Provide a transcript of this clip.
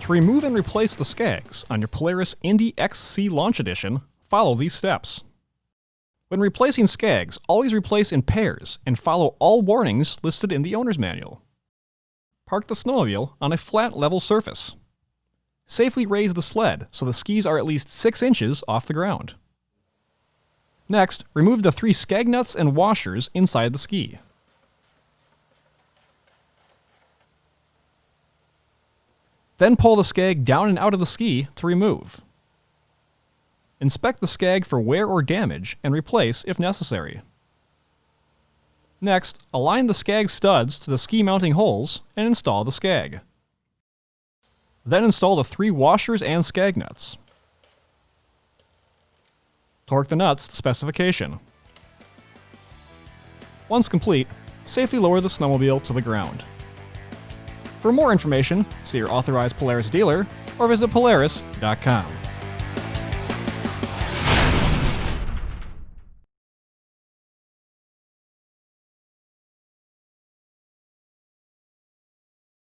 To remove and replace the Skags on your Polaris Indy XC Launch Edition, follow these steps. When replacing Skags, always replace in pairs and follow all warnings listed in the owner's manual. Park the snowmobile on a flat, level surface. Safely raise the sled so the skis are at least 6 inches off the ground. Next, remove the 3 skag nuts and washers inside the ski. Then pull the skag down and out of the ski to remove. Inspect the skag for wear or damage and replace if necessary. Next, align the skag studs to the ski mounting holes and install the skag. Then install the 3 washers and skag nuts. Torque the nuts to specification. Once complete, safely lower the snowmobile to the ground. For more information, see your authorized Polaris dealer or visit Polaris.com.